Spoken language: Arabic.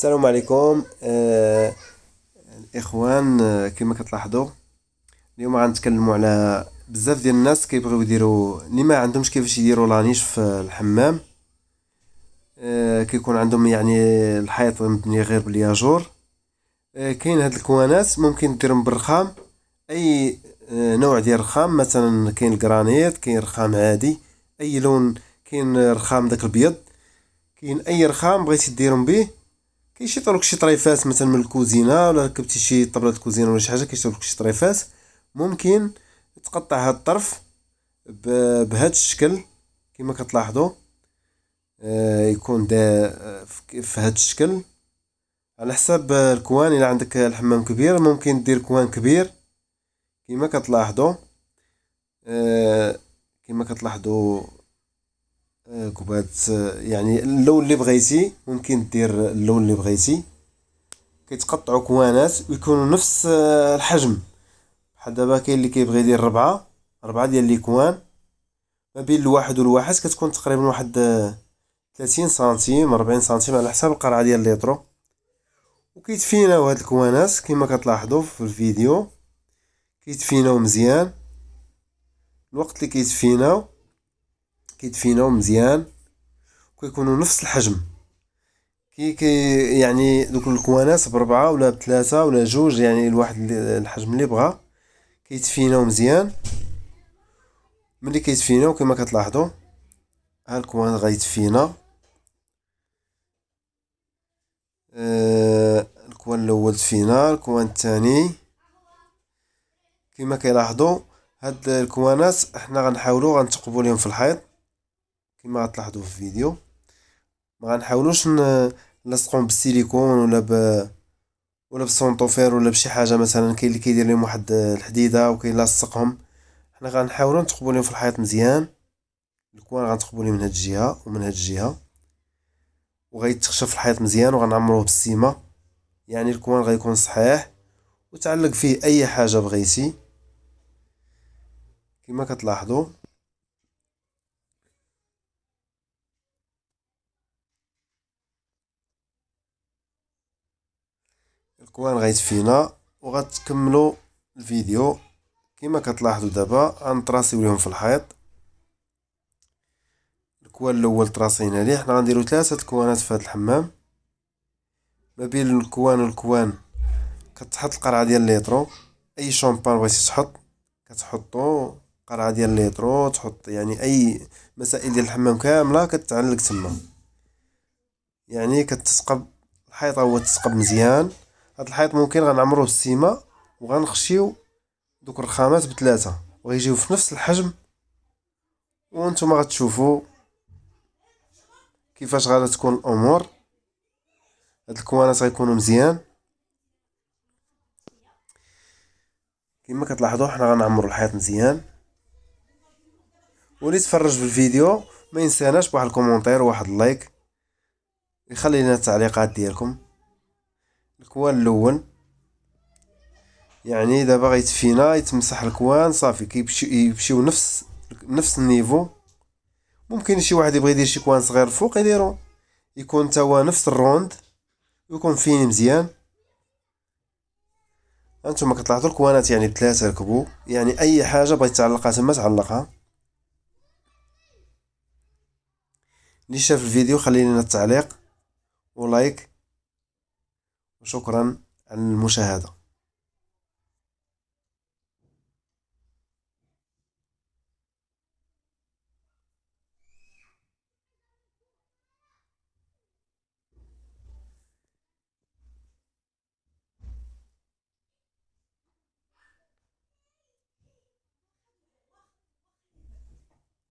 السلام عليكم الاخوان. كما كتلاحظوا اليوم غنتكلموا على بزاف ديال الناس كيبغيو يديروا اللي ما عندهمش كيفاش يديروا لانيش في الحمام. كيكون عندهم يعني الحيط مبني غير بالياجور. كاين هاد الكوانات ممكن ديرهم بالرخام، اي نوع ديال الرخام، مثلا كاين الجرانيت، كاين رخام عادي، اي لون، كاين رخام داك الابيض، كاين اي رخام بغيتي ديرهم به. كيشيطولك شي طريفات مثلا من الكوزينه، ولا ركبتي شي طبلة كوزينه ولا شي حاجه كيشيطولك شي طريفات. ممكن تقطع هاد الطرف بهاد الشكل كما كتلاحظوا. يكون دا في هاد الشكل على حساب الكوان. الا عندك الحمام كبير ممكن دير كوان كبير كما كتلاحظوا. كما كتلاحظوا كوبات، يعني اللون اللي بغيتي ممكن دير اللون اللي بغيتي. كيتقطعوا كوانات ويكونوا نفس الحجم. بحال دابا كاين اللي كيبغي يدير ربعة ديال لي كوان. ما بين الواحد والواحد كتكون تقريبا واحد 30 سنتيم 40 سنتيم على حساب القرعه ديال الليطرو. وكيتفيناو هاد الكوانات كما كتلاحظوا في الفيديو، كيتفيناو مزيان. الوقت اللي كيتفيناو مزيان وكيكونوا نفس الحجم. يعني دوك الكوانات بربعة ولا بثلاثة ولا جوج، يعني الواحد الحجم اللي بغا كيتفيناو مزيان. ملي كيتفيناو كما كتلاحظوا ها الكوان غيتفينا. الكوان الاول تفينا، الكوان الثاني كما كيلاحظوا. هاد الكوانات حنا غنحاولوا غنتقبوا لهم في الحيط كما غتلاحظوا في الفيديو. ما غنحاولوش نلصقهم بالسيليكون ولا بالسونطوفير ولا بشي حاجه. مثلا كاين اللي كيدير لهم واحد الحديده وكيلاصقهم. حنا غنحاولوا نتقبوا لهم في الحيط مزيان. الكوان غنتقبوا ليه من هاد الجهه ومن هاد الجهه، وغيتخشى في الحيط مزيان وغنعمروه بالسيمه. يعني الكوان غيكون صحيح وتعلق فيه اي حاجه بغيتي كما كتلاحظوا. الكوان غيتفينا وغتكملوا الفيديو كما كتلاحظوا. دابا غنطراسيو ليهم في الحيط. الكوان الاول طراسينا ليه. حنا غنديروا ثلاثه الكوانات في هذا الحمام. ما بين الكوان والكوان كتحط القرعه ديال الليترو. اي شامبان بغيتي تحط كتحطو، قرعه ديال الليترو تحط، يعني اي مسائل ديال الحمام كامله كتعلق تما. يعني كتسقب الحيط، هو تسقب مزيان. هاد الحيط ممكن غنعمروه بالسيمه وغنخشيو دوك الرخامات بثلاثه وغيجيو في نفس الحجم. وانتم غتشوفوا كيفاش غادا تكون الامور. هاد الكوانات غيكونوا مزيان كما كتلاحظوا. حنا غنعمروا الحيط مزيان. واللي تفرج في الفيديو ما ينساناش بواحد الكومونتير وواحد اللايك، يخلي لنا التعليقات ديالكم. الكوان الاول يعني دابا غيتفينا، يتمسح الكوان صافي يمشيو نفس النيفو. ممكن شي واحد يبغي يدير شي كوان صغير فوق يديرو، يكون توا نفس الروند ويكون فين مزيان. انتم كتلاحظوا الكوانات يعني بثلاثه ركبوا، يعني اي حاجه بغيت تعلقها تما تعلقها. اللي شاف الفيديو خلي لنا التعليق ولايك، وشكرا على المشاهده.